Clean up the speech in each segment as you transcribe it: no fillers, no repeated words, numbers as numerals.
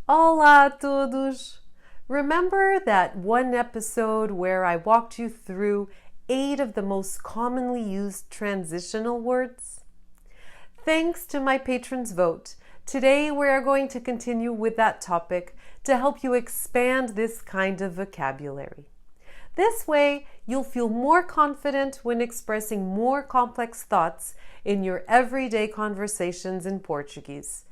Olá a todos! Remember that one episode where I walked you through 8 of the most commonly used transitional words? Thanks to my patrons' vote, today we are going to continue with that topic to help you expand this kind of vocabulary. This way, you'll feel more confident when expressing more complex thoughts in your everyday conversations in Portuguese,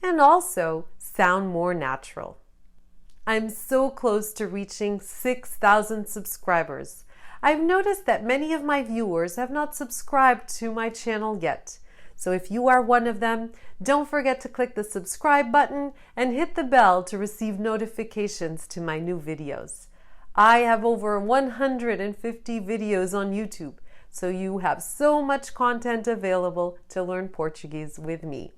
and also sound more natural. I'm so close to reaching 6,000 subscribers. I've noticed that many of my viewers have not subscribed to my channel yet. So if you are one of them, don't forget to click the subscribe button and hit the bell to receive notifications to my new videos. I have over 150 videos on YouTube, so you have so much content available to learn Portuguese with me.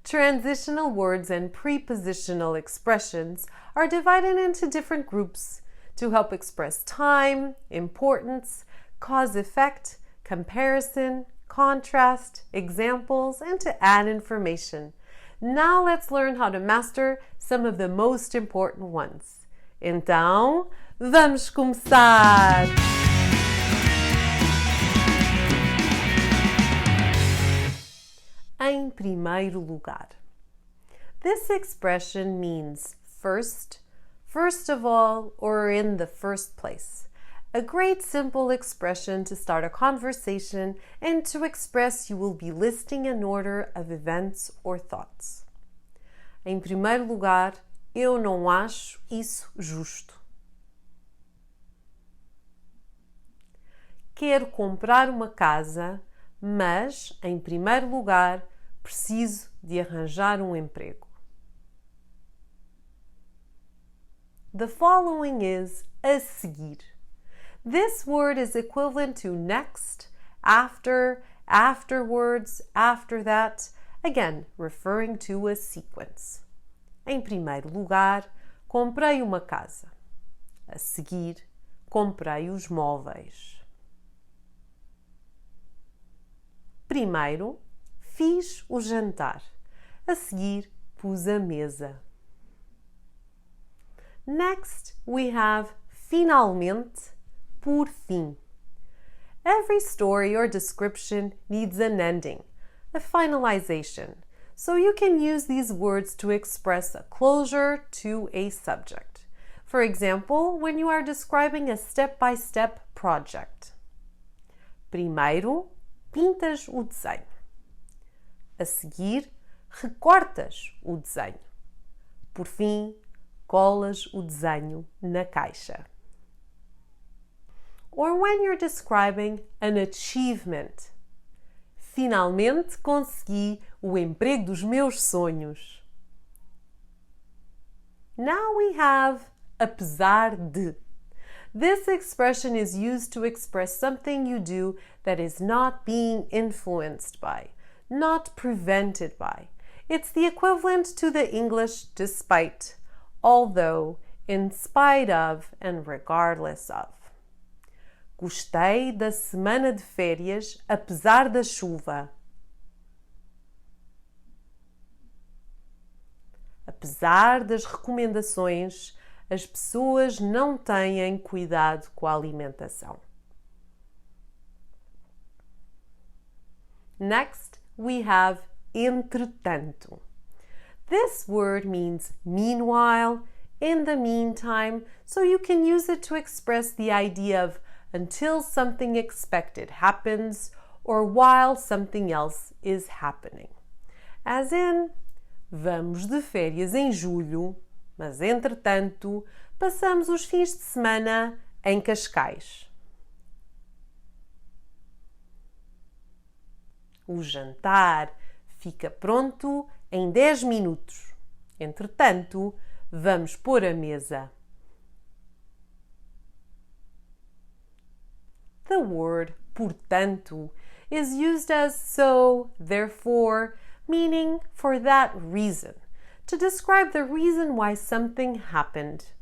Transitional words and prepositional expressions are divided into different groups to help express time, importance, cause-effect, comparison, contrast, examples, and to add information. Now let's learn how to master some of the most important ones. Então, vamos começar! Em primeiro lugar. This expression means first, first of all, or in the first place. A great simple expression to start a conversation and to express you will be listing an order of events or thoughts. Em primeiro lugar, eu não acho isso justo. Quero comprar uma casa, mas, em primeiro lugar, preciso de arranjar um emprego. The following is a seguir. This word is equivalent to next, after, afterwards, after that, again, referring to a sequence. Em primeiro lugar, comprei uma casa. A seguir, comprei os móveis. Primeiro, fiz o jantar. A seguir, pus a mesa. Next, we have finalmente, por fim. Every story or description needs an ending, a finalization, so you can use these words to express a closure to a subject. For example, when you are describing a step-by-step project. Primeiro, pintas o desenho. A seguir, recortas o desenho. Por fim, colas o desenho na caixa. Or when you're describing an achievement. Finalmente consegui o emprego dos meus sonhos. Now we have apesar de. This expression is used to express something you do that is not being influenced by, not prevented by. It's the equivalent to the English despite, although, in spite of, and regardless of. Gostei da semana de férias, apesar da chuva. Apesar das recomendações, as pessoas não têm cuidado com a alimentação. Next, we have entretanto. This word means meanwhile, in the meantime, so you can use it to express the idea of until something expected happens or while something else is happening. As in, vamos de férias em julho, mas entretanto, passamos os fins de semana em Cascais. O jantar fica pronto em 10 minutos. Entretanto, vamos pôr a mesa. The word portanto is used as so, therefore, meaning for that reason, to describe the reason why something happened.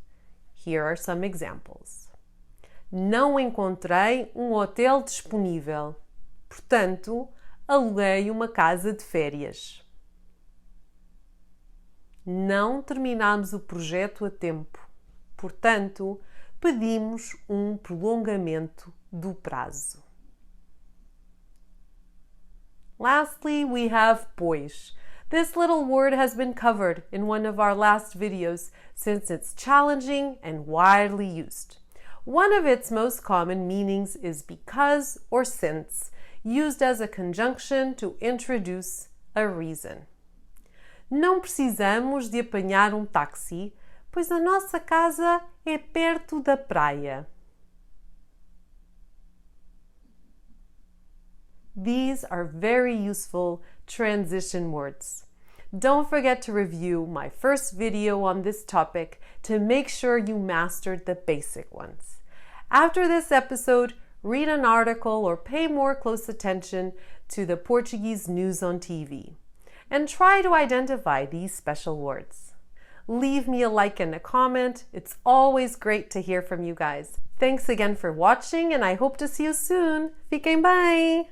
Here are some examples. Não encontrei hotel disponível. Portanto, aluguei uma casa de férias. não terminamos o projeto a tempo. Portanto, pedimos um prolongamento do prazo. Lastly, we have pois. This little word has been covered in one of our last videos since it's challenging and widely used. One of its most common meanings is because or since, used as a conjunction to introduce a reason. Não precisamos de apanhar um táxi, pois a nossa casa é perto da praia. These are very useful transition words. Don't forget to review my first video on this topic to make sure you mastered the basic ones. After this episode, read an article or pay more close attention to the Portuguese news on TV. And try to identify these special words. Leave me a like and a comment. It's always great to hear from you guys. Thanks again for watching, and I hope to see you soon. Fiquem bem!